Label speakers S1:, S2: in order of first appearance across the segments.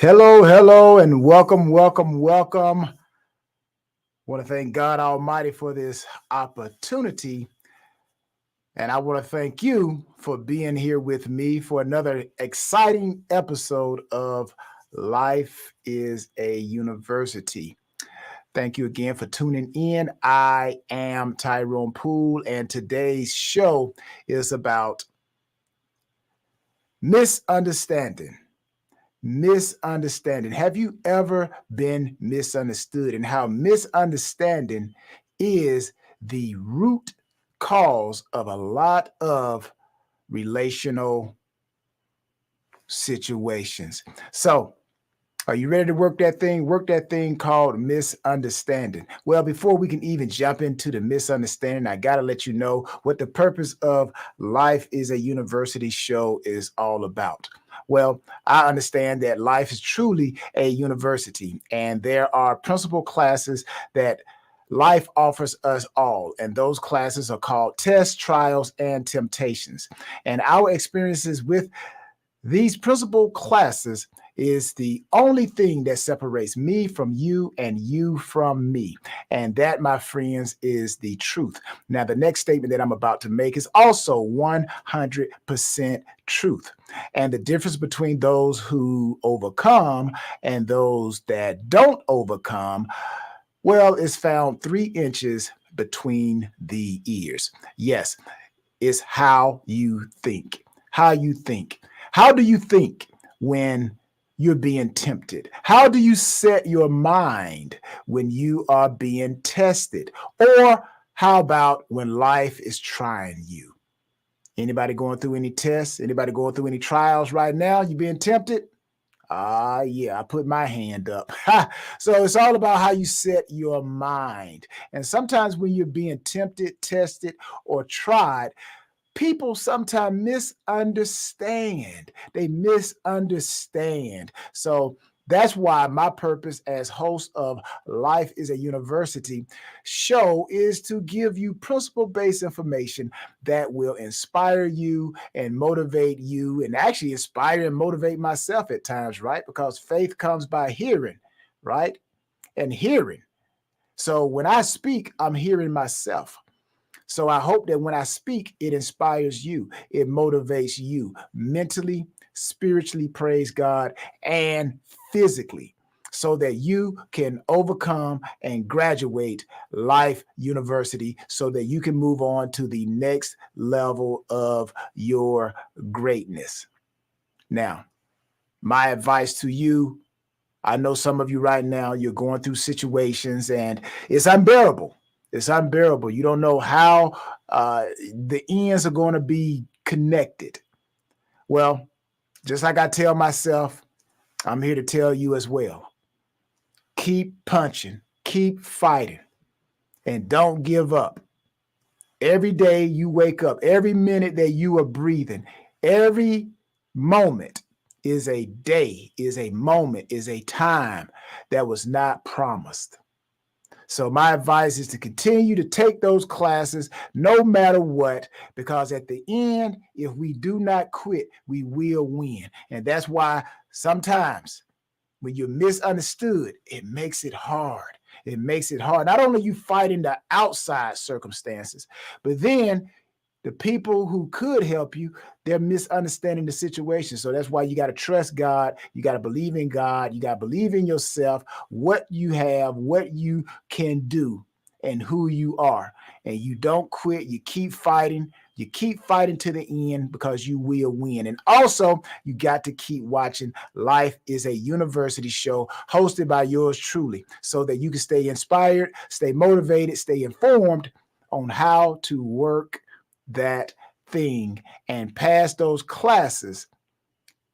S1: Hello, and welcome. I want to thank God Almighty for this opportunity. And I want to thank you for being here with me for another exciting episode of Life is a University. Thank you again for tuning in. I am Tyrone Poole, and today's show is about misunderstanding. Misunderstanding. Have you ever been misunderstood, and how misunderstanding is the root cause of a lot of relational situations? So, are you ready to work that thing? Work that thing called misunderstanding. Well, before we can even jump into the misunderstanding, I got to let you know what the purpose of Life is a University show is all about. Well, I understand that life is truly a university, and there are principal classes that life offers us all. And those classes are called tests, trials, and temptations. And our experiences with these principal classes is the only thing that separates me from you and you from me. And that, my friends, is the truth. Now, the next statement that I'm about to make is also 100% truth. And the difference between those who overcome and those that don't overcome, well, is found 3 inches between the ears. Yes, it's how you think. How you think. How do you think when you're being tempted? How do you set your mind when you are being tested? Or how about when life is trying you? Anybody going through any tests? Anybody going through any trials right now? You being tempted? Yeah, I put my hand up. So it's all about how you set your mind. And sometimes when you're being tempted, tested, or tried, people sometimes misunderstand. They misunderstand. So that's why my purpose as host of Life is a University show is to give you principle-based information that will inspire you and motivate you, and actually inspire and motivate myself at times, right? Because faith comes by hearing, right? And hearing. So when I speak, I'm hearing myself. So I hope that when I speak, it inspires you, it motivates you mentally, spiritually, praise God, and physically, so that you can overcome and graduate Life University so that you can move on to the next level of your greatness. Now, my advice to you, I know some of you right now, you're going through situations and it's unbearable. It's unbearable. You don't know how the ends are going to be connected. Well, just like I tell myself, I'm here to tell you as well. Keep punching, keep fighting, and don't give up. Every day you wake up, every minute that you are breathing, every moment is a day, is a moment, is a time that was not promised. So my advice is to continue to take those classes no matter what, because at the end, if we do not quit, we will win. And that's why sometimes when you're misunderstood, it makes it hard. It makes it hard. Not only you fighting the outside circumstances, but then the people who could help you, they're misunderstanding the situation. So that's why you got to trust God. You got to believe in God. You got to believe in yourself, what you have, what you can do, and who you are. And you don't quit. You keep fighting. You keep fighting to the end, because you will win. And also, you got to keep watching Life is a University show hosted by yours truly, so that you can stay inspired, stay motivated, stay informed on how to work that thing and pass those classes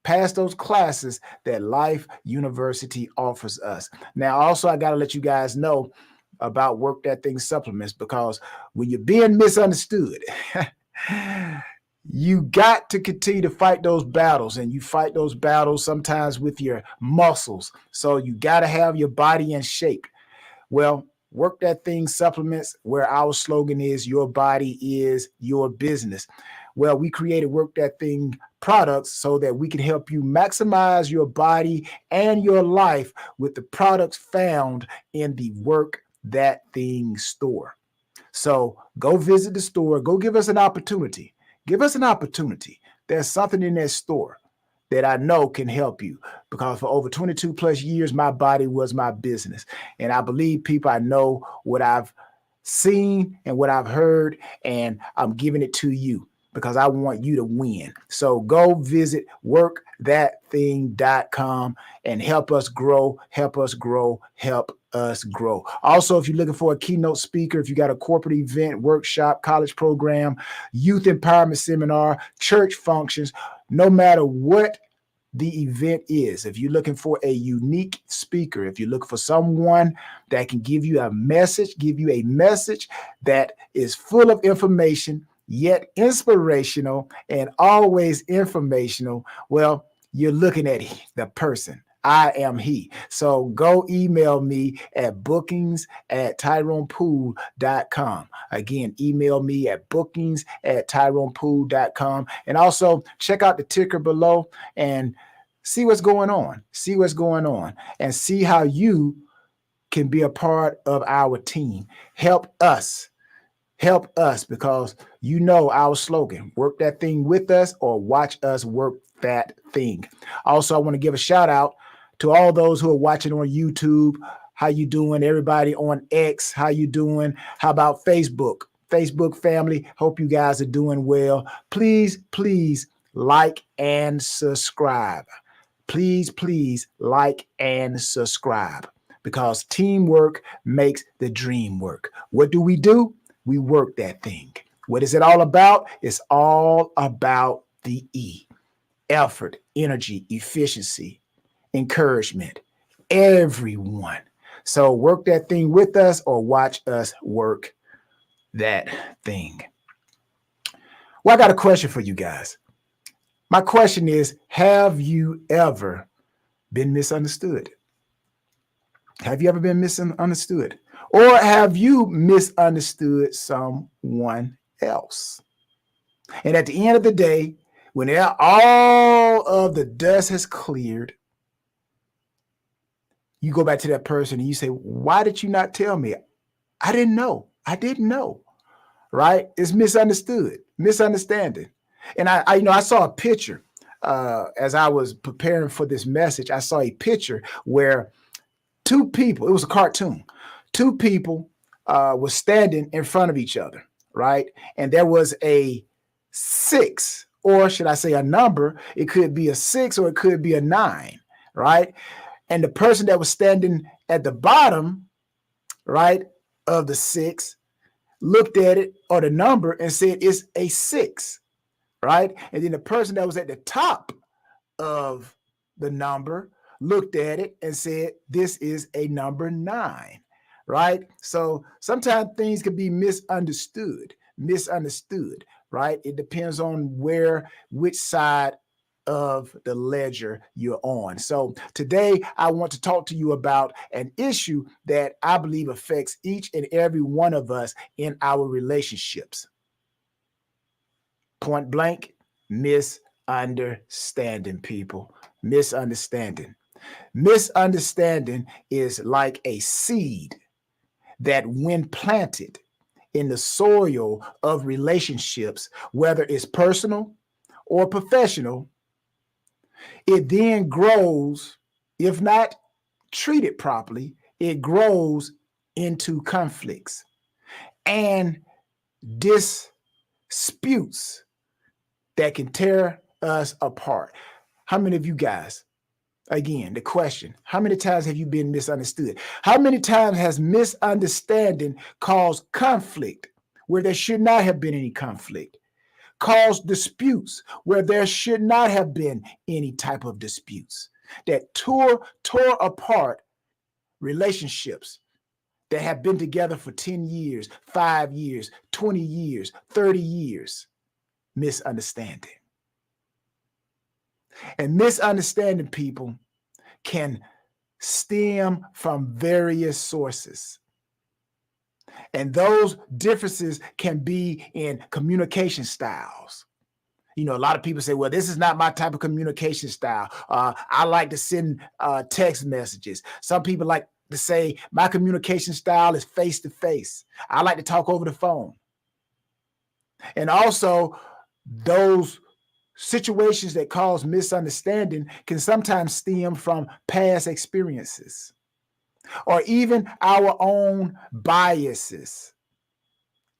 S1: that Life University offers us. Now, also, I got to let you guys know about Work That Thing supplements, because when you're being misunderstood, you got to continue to fight those battles, and you fight those battles sometimes with your muscles. So you got to have your body in shape. Well, Work That Thing supplements, where our slogan is your body is your business. Well, we created Work That Thing products so that we can help you maximize your body and your life with the products found in the Work That Thing store. So go visit the store, go give us an opportunity. Give us an opportunity. There's something in that store that I know can help you, because for over 22 plus years, my body was my business. And I believe people, I know what I've seen and what I've heard, and I'm giving it to you because I want you to win. So go visit workthatthing.com and help us grow, help us grow, help us grow. Also, if you're looking for a keynote speaker, if you got a corporate event, workshop, college program, youth empowerment seminar, church functions, no matter what the event is, if you're looking for a unique speaker, if you're looking for someone that can give you a message that is full of information, yet inspirational and always informational, well, you're looking at the person. I am he. So go email me at bookings@tyronepool.com. Again, email me at bookings@tyronepool.com. And also check out the ticker below and see what's going on. See what's going on and see how you can be a part of our team. Help us, because you know our slogan: work that thing with us or watch us work that thing. Also, I want to give a shout out to all those who are watching on YouTube. How you doing? Everybody on X, how you doing? How about Facebook? Facebook family, hope you guys are doing well. Please, please like and subscribe. Please, please like and subscribe, because teamwork makes the dream work. What do? We work that thing. What is it all about? It's all about the E: effort, energy, efficiency, encouragement, everyone. So work that thing with us or watch us work that thing. Well, I got a question for you guys. My question is, have you ever been misunderstood? Have you ever been misunderstood? Or have you misunderstood someone else? And at the end of the day, when all of the dust has cleared, you go back to that person and you say, why did you not tell me? I didn't know. Right? It's misunderstanding. And I saw a picture as I was preparing for this message. I saw a picture where two people, it was a cartoon, two people were standing in front of each other, right? And there was a 6, or should I say a number? It could be a 6 or it could be a 9, right? And the person that was standing at the bottom, right, of the 6 looked at it, or the number, and said it's a 6, right? And then the person that was at the top of the number looked at it and said, this is a number 9, right? So sometimes things can be misunderstood, right? It depends on which side of the ledger you're on. So today I want to talk to you about an issue that I believe affects each and every one of us in our relationships. Point blank, misunderstanding, people. Misunderstanding. Misunderstanding is like a seed that, when planted in the soil of relationships, whether it's personal or professional, it then grows. If not treated properly, it grows into conflicts and disputes that can tear us apart. How many of you guys, again, the question, how many times have you been misunderstood? How many times has misunderstanding caused conflict where there should not have been any conflict? caused disputes where there should not have been any type of disputes, that tore apart relationships that have been together for 10 years, 5 years, 20 years, 30 years. Misunderstanding. And misunderstanding, people, can stem from various sources. And those differences can be in communication styles. You know, a lot of people say, well, this is not my type of communication style. I like to send text messages. Some people like to say my communication style is face to face. I like to talk over the phone. And also, those situations that cause misunderstanding can sometimes stem from past experiences or even our own biases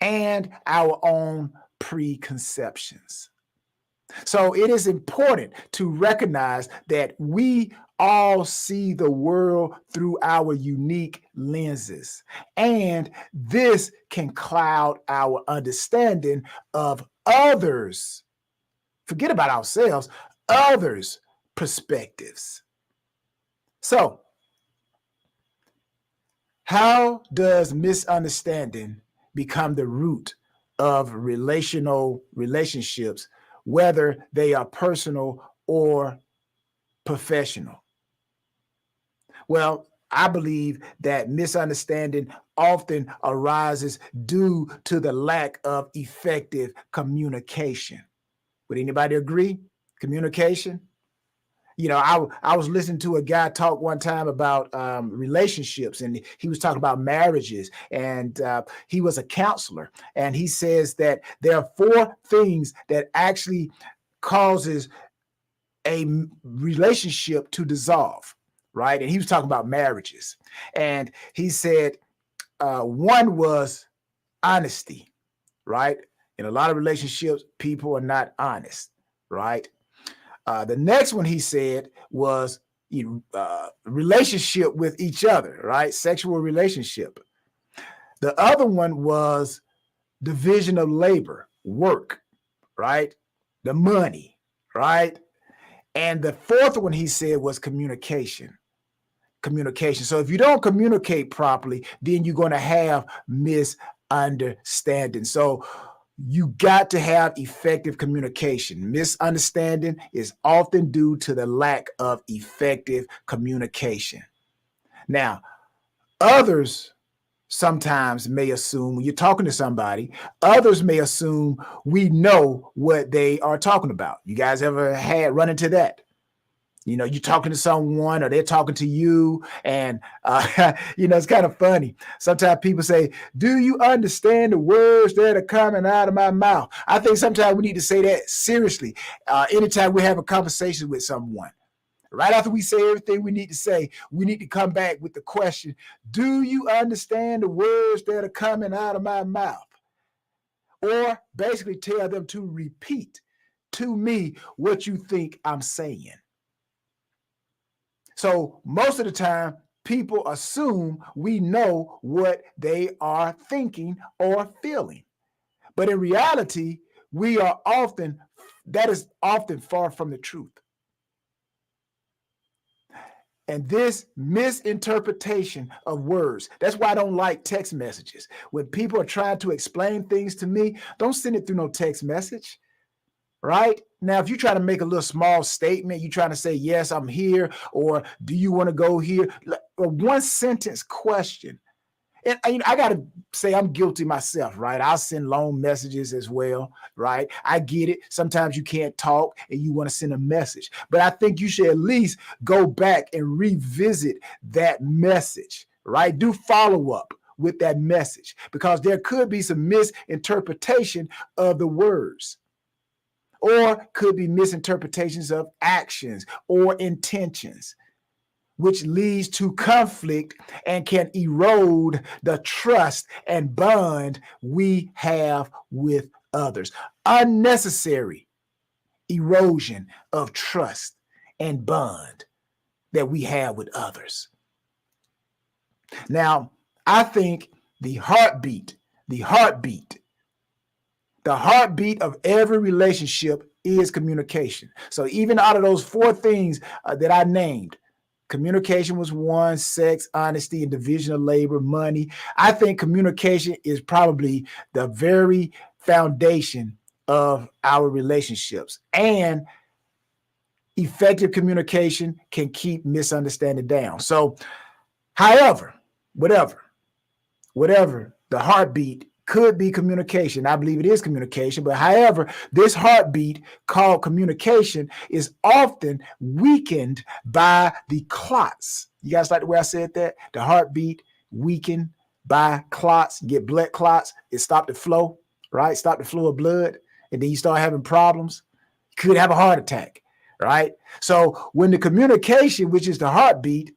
S1: and our own preconceptions. So it is important to recognize that we all see the world through our unique lenses, and this can cloud our understanding of others. Forget about ourselves, others' perspectives. So, how does misunderstanding become the root of relationships, whether they are personal or professional? Well, I believe that misunderstanding often arises due to the lack of effective communication. Would anybody agree? Communication? You know, I was listening to a guy talk one time about relationships, and he was talking about marriages, and he was a counselor, and he says that there are 4 things that actually causes a relationship to dissolve, right? And he was talking about marriages, and he said one was honesty, right? In a lot of relationships, people are not honest, right? The next one he said was relationship with each other, right? Sexual relationship. The other one was division of labor, work, right? The money, right? And the fourth one he said was communication. Communication. So if you don't communicate properly, then you're going to have misunderstanding. So you got to have effective communication. Misunderstanding is often due to the lack of effective communication. Now, others sometimes may assume when you're talking to somebody, others may assume we know what they are talking about. You guys ever run into that? You know, you're talking to someone or they're talking to you, and, it's kind of funny. Sometimes people say, do you understand the words that are coming out of my mouth? I think sometimes we need to say that seriously. Anytime we have a conversation with someone, right after we say everything we need to say, we need to come back with the question, do you understand the words that are coming out of my mouth? Or basically tell them to repeat to me what you think I'm saying. So most of the time, people assume we know what they are thinking or feeling. But in reality, that is often far from the truth. And this misinterpretation of words, that's why I don't like text messages. When people are trying to explain things to me, don't send it through no text message. Right? Now, if you try to make a little small statement, you're trying to say, yes, I'm here, or do you want to go here? A one sentence question. And I got to say I'm guilty myself, right? I'll send long messages as well, right? I get it. Sometimes you can't talk and you want to send a message, but I think you should at least go back and revisit that message, right? Do follow up with that message because there could be some misinterpretation of the words. Or could be misinterpretations of actions or intentions, which leads to conflict and can erode the trust and bond we have with others. Unnecessary erosion of trust and bond that we have with others. Now, I think the heartbeat The heartbeat of every relationship is communication. So even out of those four things that I named, communication was one, sex, honesty, and division of labor, money. I think communication is probably the very foundation of our relationships. And effective communication can keep misunderstanding down. So, however, whatever, the heartbeat could be communication. I believe it is communication, but however, this heartbeat called communication is often weakened by the clots. You guys like the way I said that? The heartbeat weakened by clots. You get blood clots. It stopped the flow, right? Stop the flow of blood. And then you start having problems. You could have a heart attack, right? So when the communication, which is the heartbeat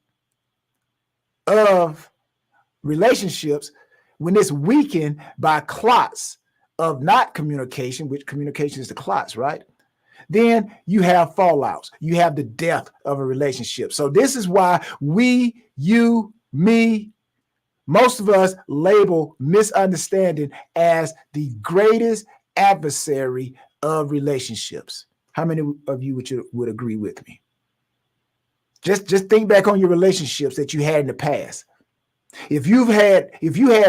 S1: of relationships, when it's weakened by clots of not communication, which communication is the clots, right? Then you have fallouts. You have the death of a relationship. So this is why we, you, me, most of us label misunderstanding as the greatest adversary of relationships. How many of you would agree with me? Just think back on your relationships that you had in the past. If you had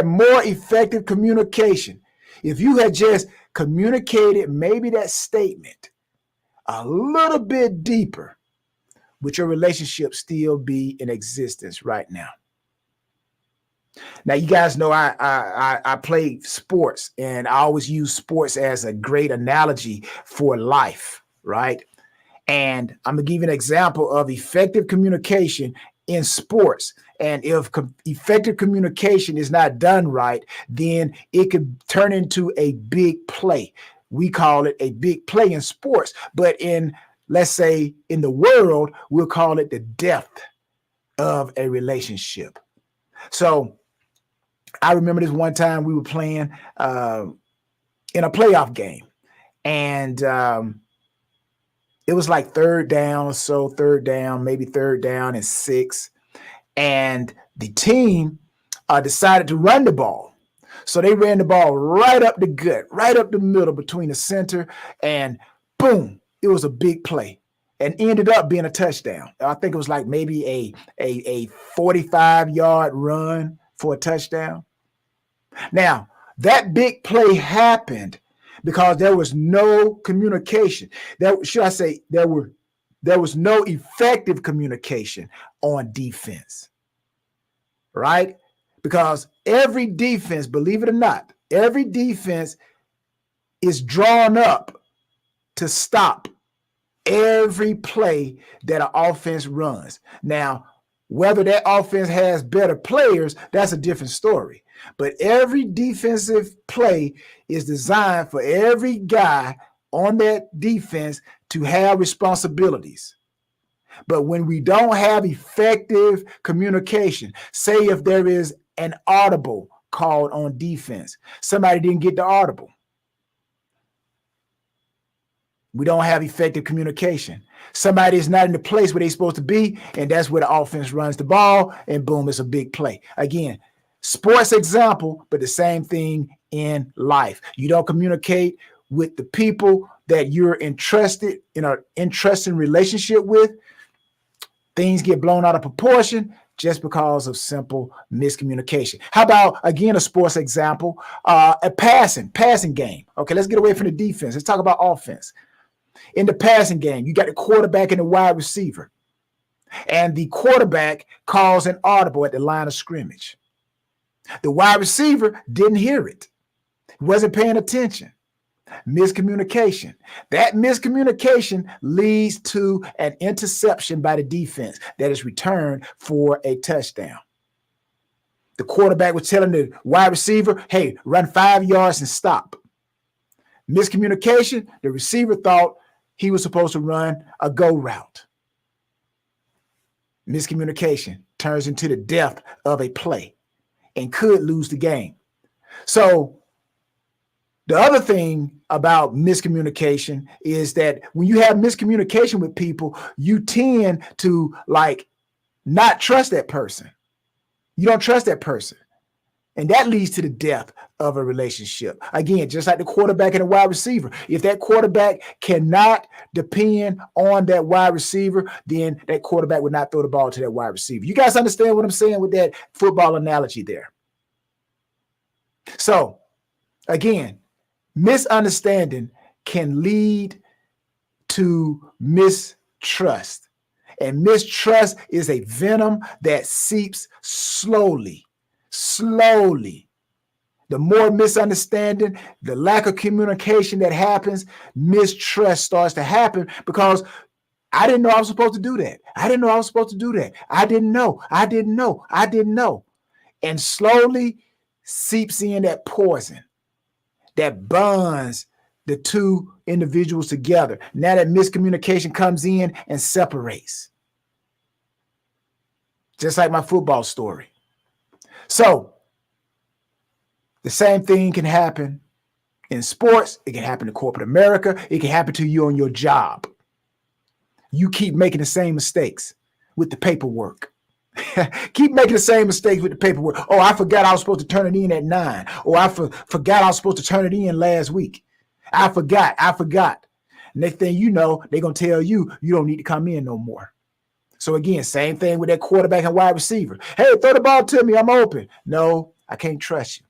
S1: more effective communication, if you had just communicated maybe that statement a little bit deeper, would your relationship still be in existence right now? Now, you guys know I play sports, and I always use sports as a great analogy for life, right? And I'm gonna give you an example of effective communication in sports. And if effective communication is not done right, then it could turn into a big play. We call it a big play in sports, but let's say in the world, we'll call it the death of a relationship. So I remember this one time we were playing in a playoff game, and it was like third down, maybe third down and 6. And the team decided to run the ball. So they ran the ball right up the gut, right up the middle between the center, and boom, it was a big play and ended up being a touchdown. I think it was like maybe a 45-yard run for a touchdown. Now, that big play happened because there was no communication. There was no effective communication on defense, right? Because every defense, believe it or not, every defense is drawn up to stop every play that an offense runs. Now, whether that offense has better players, that's a different story. But every defensive play is designed for every guy on that defense to have responsibilities. But when we don't have effective communication, say if there is an audible called on defense, somebody didn't get the audible. We don't have effective communication. Somebody is not in the place where they're supposed to be, and that's where the offense runs the ball, and boom, it's a big play. Again, sports example, but the same thing in life. You don't communicate with the people that you're entrusted in an interesting relationship with. Things get blown out of proportion just because of simple miscommunication. How about, again, a sports example, a passing game. Okay, let's get away from the defense. Let's talk about offense. In the passing game, you got the quarterback and the wide receiver. And the quarterback calls an audible at the line of scrimmage. The wide receiver didn't hear it. He wasn't paying attention. Miscommunication. That miscommunication leads to an interception by the defense that is returned for a touchdown. The quarterback was telling the wide receiver, hey, run 5 yards and stop. Miscommunication, the receiver thought he was supposed to run a go route. Miscommunication turns into the death of a play and could lose the game. So the other thing about miscommunication is that when you have miscommunication with people, you tend to not trust that person. You don't trust that person. And that leads to the death of a relationship. Again, just like the quarterback and the wide receiver. If that quarterback cannot depend on that wide receiver, then that quarterback would not throw the ball to that wide receiver. You guys understand what I'm saying with that football analogy there? So, again, misunderstanding can lead to mistrust. And mistrust is a venom that seeps slowly. The more misunderstanding, the lack of communication that happens, mistrust starts to happen because I didn't know I was supposed to do that. I didn't know I was supposed to do that. I didn't know. And slowly seeps in that poison that bonds the two individuals together. Now that miscommunication comes in and separates. Just like my football story. So, the same thing can happen in sports. It can happen in corporate America. It can happen to you on your job. You keep making the same mistakes with the paperwork. Keep making the same mistakes with the paperwork. Oh, I forgot I was supposed to turn it in at 9. Or I forgot I was supposed to turn it in last week. I forgot. Next thing you know, they're going to tell you, you don't need to come in no more. So again, same thing with that quarterback and wide receiver. Hey, throw the ball to me. I'm open. No, I can't trust you.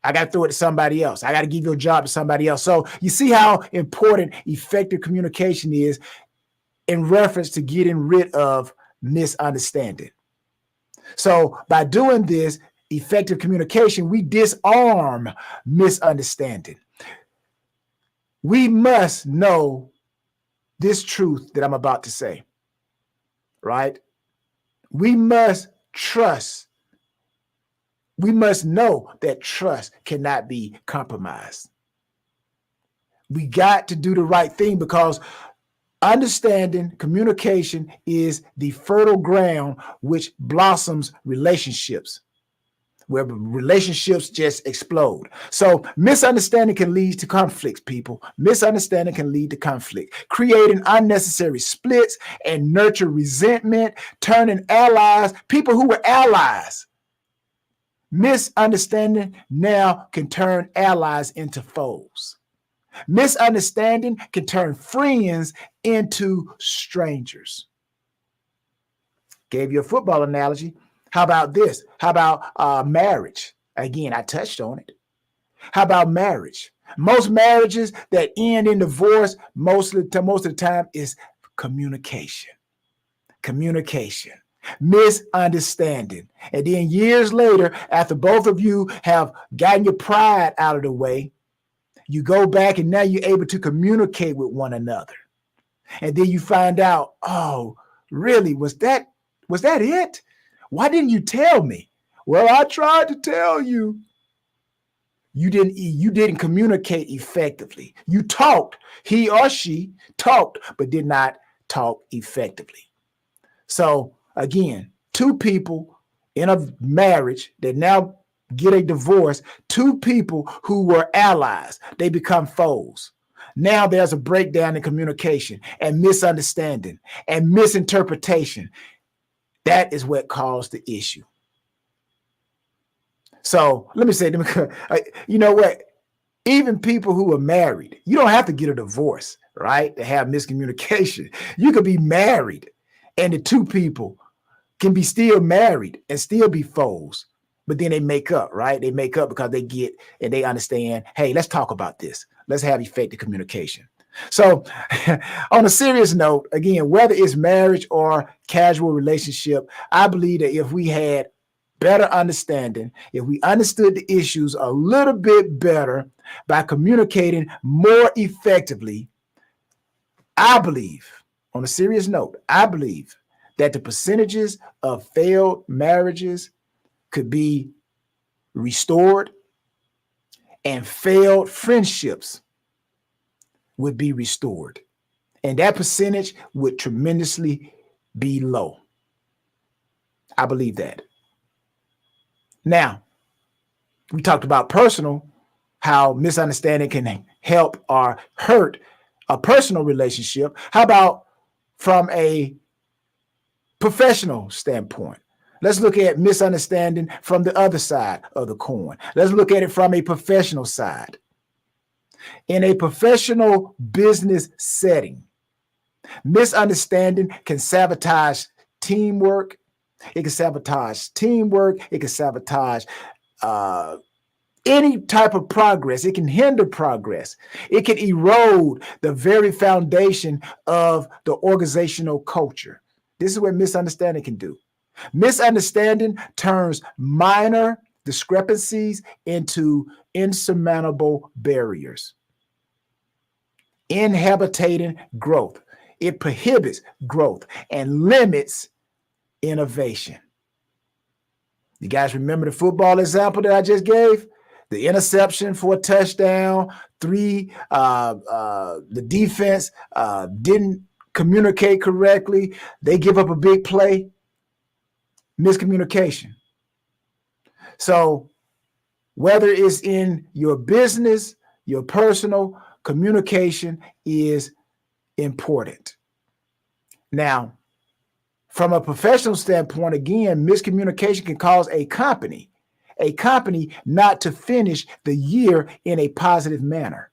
S1: I got to throw it to somebody else. I got to give your job to somebody else. So you see how important effective communication is in reference to getting rid of misunderstanding. So by doing this, effective communication, we disarm misunderstanding. We must know this truth that I'm about to say, right? We must trust. We must know that trust cannot be compromised. We got to do the right thing because understanding communication is the fertile ground which blossoms relationships, where relationships just explode. So misunderstanding can lead to conflicts, people. Misunderstanding can lead to conflict, creating unnecessary splits and nurture resentment, turning allies, people who were allies. Misunderstanding now can turn allies into foes. Misunderstanding can turn friends into strangers. Gave you a football analogy. How about this? How about marriage? Again, I touched on it. How about marriage? Most marriages that end in divorce most of the time is communication. Misunderstanding. And then years later, after both of you have gotten your pride out of the way, you go back and now you're able to communicate with one another. And then you find out, oh, really, was that it? Why didn't you tell me? Well, I tried to tell you. You didn't communicate effectively. You talked, he or she talked, but did not talk effectively. So again, two people in a marriage that now get a divorce, two people who were allies, they become foes. Now there's a breakdown in communication and misunderstanding and misinterpretation. That is what caused the issue. So let me say, you know what? Even people who are married, you don't have to get a divorce, right, to have miscommunication. You could be married and the two people can be still married and still be foes, but then they make up, right? They make up because they get and they understand, hey, let's talk about this. Let's have effective communication. So on a serious note, again, whether it's marriage or casual relationship, I believe that if we had better understanding, if we understood the issues a little bit better by communicating more effectively, I believe, on a serious note, I believe that the percentages of failed marriages could be restored and failed friendships would be restored. And that percentage would tremendously be low. I believe that. Now, we talked about personal, how misunderstanding can help or hurt a personal relationship. How about from a professional standpoint? Let's look at misunderstanding from the other side of the coin. Let's look at it from a professional side. In a professional business setting, misunderstanding can sabotage teamwork. It can sabotage teamwork. It can sabotage any type of progress. It can hinder progress. It can erode the very foundation of the organizational culture. This is what misunderstanding can do. Misunderstanding turns minor discrepancies into insurmountable barriers, inhibiting growth. It prohibits growth and limits innovation. You guys remember the football example that I just gave? The interception for a touchdown, the defense didn't communicate correctly. They give up a big play. Miscommunication. So whether it's in your business, your personal, communication is important. Now, from a professional standpoint, again, miscommunication can cause a company not to finish the year in a positive manner.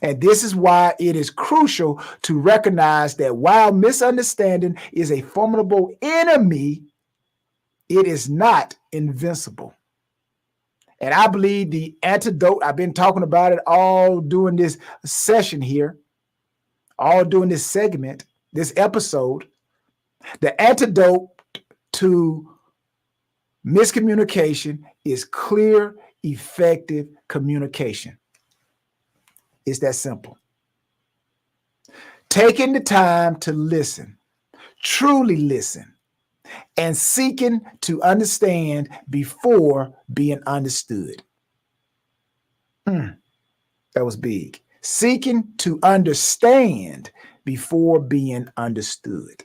S1: And this is why it is crucial to recognize that while misunderstanding is a formidable enemy, it is not invincible. And I believe the antidote, I've been talking about it all during this session here, all during this segment, this episode, the antidote to miscommunication is clear, effective communication. It's that simple. Taking the time to listen, truly listen, and seeking to understand before being understood. That was big. Seeking to understand before being understood.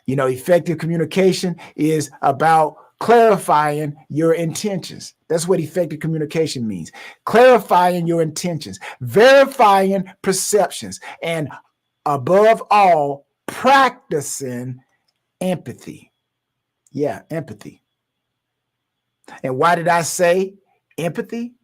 S1: You know, effective communication is about clarifying your intentions. That's what effective communication means. Clarifying your intentions, verifying perceptions, and above all, practicing empathy. Yeah, empathy. And why did I say empathy?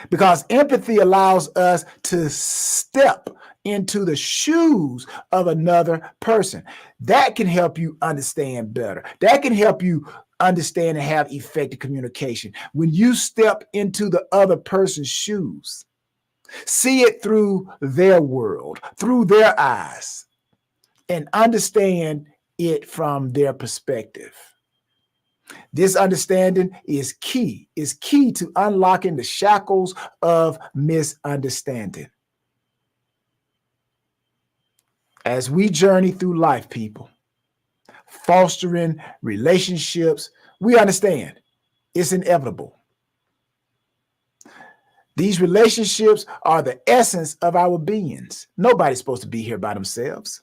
S1: Because empathy allows us to step into the shoes of another person. That can help you understand better. That can help you understand and have effective communication. When you step into the other person's shoes, see it through their world, through their eyes, and understand it from their perspective. This understanding is key to unlocking the shackles of misunderstanding. As we journey through life, people, fostering relationships, we understand it's inevitable. These relationships are the essence of our beings. Nobody's supposed to be here by themselves.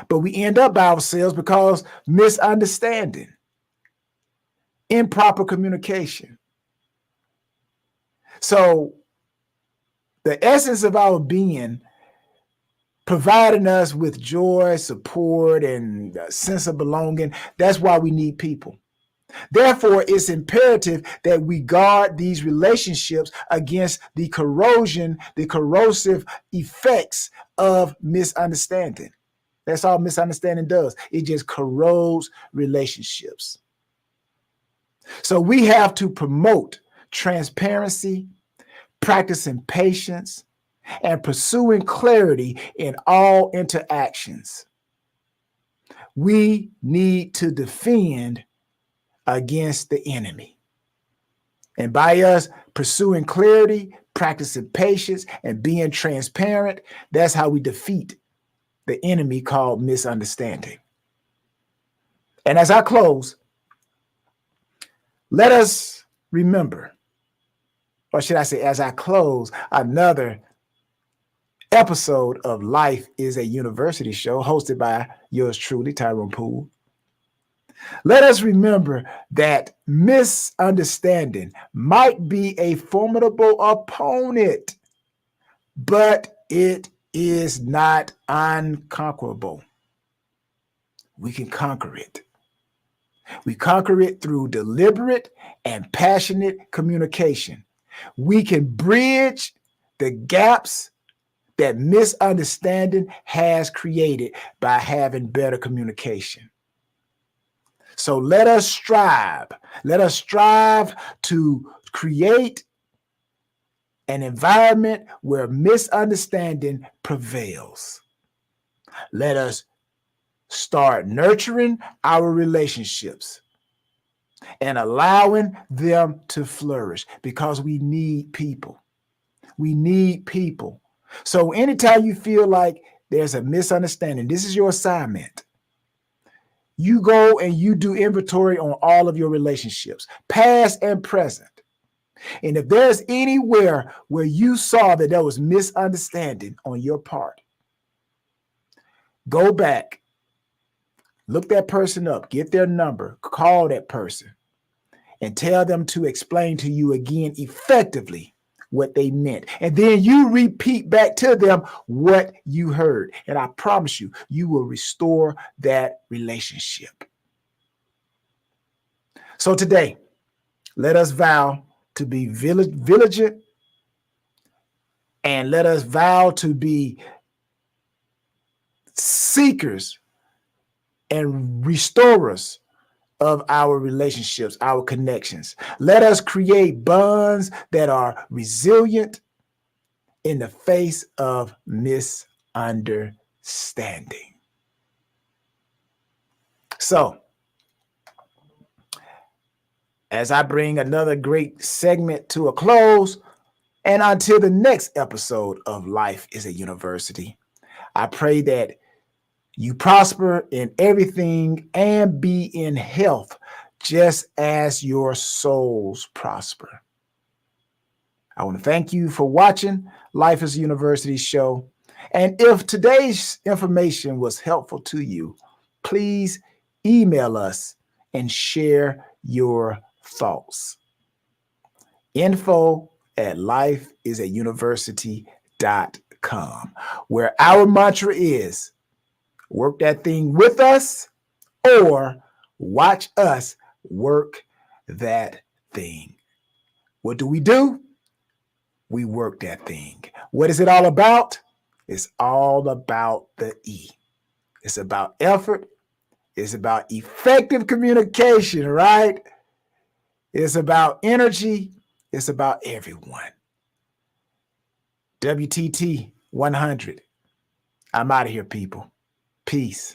S1: But we end up by ourselves because misunderstanding, improper communication. So the essence of our being, providing us with joy, support, and a sense of belonging, that's why we need people. Therefore, it's imperative that we guard these relationships against the corrosion, the corrosive effects of misunderstanding. That's all misunderstanding does. It just corrodes relationships. So we have to promote transparency, practicing patience, and pursuing clarity in all interactions. We need to defend against the enemy. And by us pursuing clarity, practicing patience, and being transparent, that's how we defeat the enemy called misunderstanding. And as I close, let us remember, or should I say, as I close another episode of Life is a University show hosted by yours truly, Tyrone Poole. Let us remember that misunderstanding might be a formidable opponent, but it is not unconquerable. we can conquer it. We conquer it through deliberate and passionate communication. We can bridge the gaps that misunderstanding has created by having better communication. So let us strive. Let us strive to create an environment where misunderstanding prevails. Let us start nurturing our relationships and allowing them to flourish, because we need people. We need people. So anytime you feel like there's a misunderstanding, this is your assignment. You go and you do inventory on all of your relationships, past and present. And if there's anywhere where you saw that there was misunderstanding on your part, go back, look that person up, get their number, call that person, and tell them to explain to you again effectively what they meant. And then you repeat back to them what you heard. And I promise you, you will restore that relationship. So today, let us vow to be vigilant, and let us vow to be seekers and restorers of our relationships, our connections. Let us create bonds that are resilient in the face of misunderstanding. So, as I bring another great segment to a close, and until the next episode of Life is a University, I pray that you prosper in everything and be in health, just as your souls prosper. I want to thank you for watching Life is a University show. And if today's information was helpful to you, please email us and share your thoughts. info@lifeisAuniversity.com, where our mantra is work that thing with us or watch us work that thing. What do? We work that thing. What is it all about? It's all about the E. It's about effort. It's about effective communication, right? It's about energy. It's about everyone. WTT 100. I'm out of here, people. Peace.